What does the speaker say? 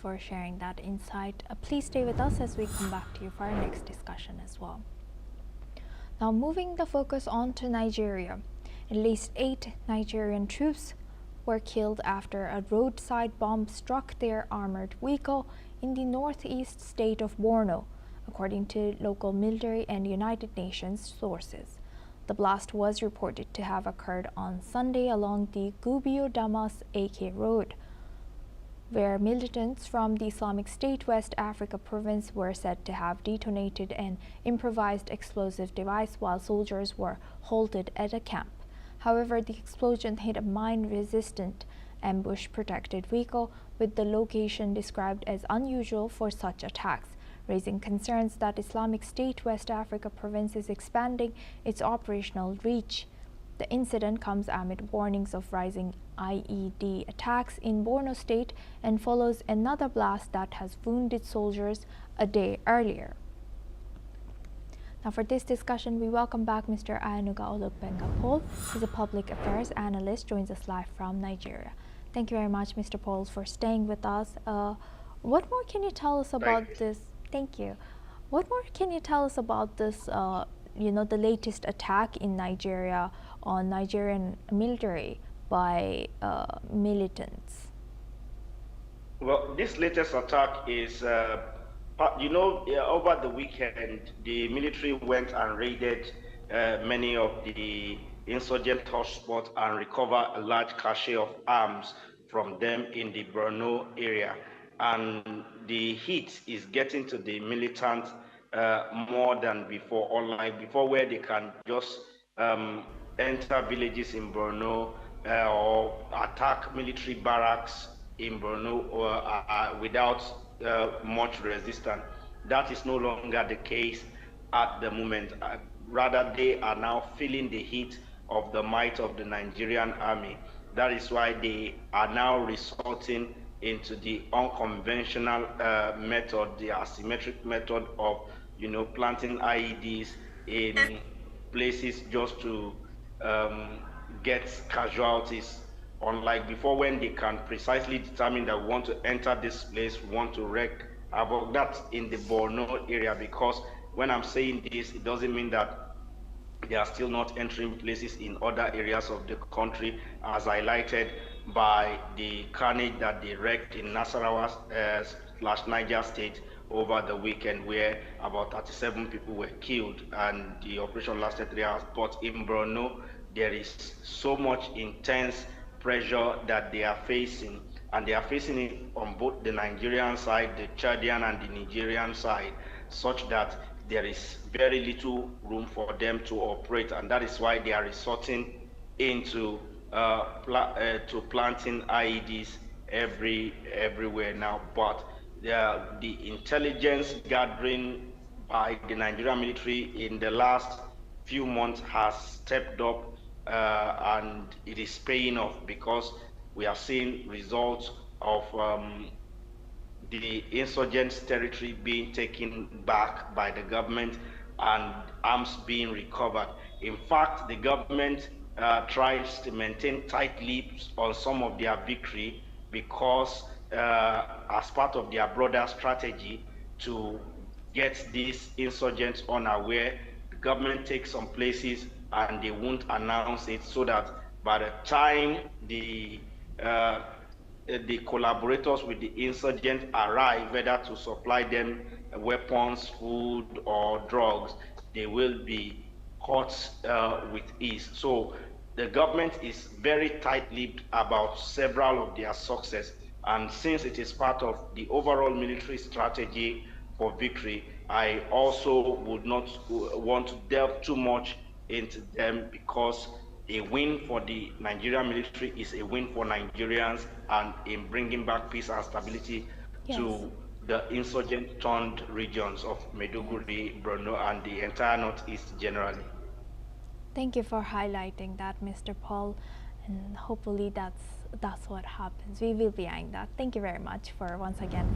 for sharing that insight. Please stay with us as we come back to you for our next discussion as well. Now, moving the focus on to Nigeria. At least 8 Nigerian troops were killed after a roadside bomb struck their armored vehicle in the northeast state of Borno, according to local military and United Nations sources. The blast was reported to have occurred on Sunday along the Gubio Damas AK road, where militants from the Islamic State West Africa province were said to have detonated an improvised explosive device while soldiers were halted at a camp. However, the explosion hit a mine-resistant ambush-protected vehicle, with the location described as unusual for such attacks, raising concerns that Islamic State West Africa province is expanding its operational reach. The incident comes amid warnings of rising IED attacks in Borno State and follows another blast that has wounded soldiers a day earlier. Now, for this discussion, we welcome back Mr. Ayanuga Olugbenga Paul. He's a public affairs analyst, joins us live from Nigeria. Thank you very much, Mr. Paul, for staying with us. What more can you tell us about this? Thank you. What more can you tell us about this, the latest attack in Nigeria on Nigerian military by militants? Well, this latest attack is, over the weekend, the military went and raided many of the insurgent hotspots and recovered a large cache of arms from them in the Borno area. And the heat is getting to the militants more than before, unlike before where they can just enter villages in Borno or attack military barracks in Borno without much resistance. That is no longer the case at the moment. Rather, they are now feeling the heat of the might of the Nigerian army. That is why they are now resorting into the unconventional method, the asymmetric method of, planting IEDs in places just to get casualties. Unlike before, when they can precisely determine that we want to enter this place, we want to wreak havoc. That's in the Borno area, because when I'm saying this, it doesn't mean that they are still not entering places in other areas of the country, as highlighted by the carnage that they wreaked in Nasarawa / Niger State over the weekend, where about 37 people were killed and the operation lasted 3 hours. But in Borno, there is so much intense pressure that they are facing, and they are facing it on both the Nigerian side, the Chadian and the Nigerian side, such that there is very little room for them to operate, and that is why they are resorting into to planting IEDs everywhere now. But the intelligence gathering by the Nigerian military in the last few months has stepped up, and it is paying off, because we are seeing results of the insurgents' territory being taken back by the government and arms being recovered. In fact, the government tries to maintain tight lips on some of their victory, because as part of their broader strategy to get these insurgents unaware, the government takes some places and they won't announce it, so that by the time the collaborators with the insurgents arrive, whether to supply them weapons, food, or drugs, they will be caught with ease. So the government is very tight-lipped about several of their success, and since it is part of the overall military strategy for victory, I also would not want to delve too much into them, because a win for the Nigerian military is a win for Nigerians, and in bringing back peace and stability to the insurgent-turned regions of Maiduguri, Borno, and the entire Northeast generally. Thank you for highlighting that, Mr. Paul, and hopefully that's what happens. We will be eyeing that. Thank you very much for once again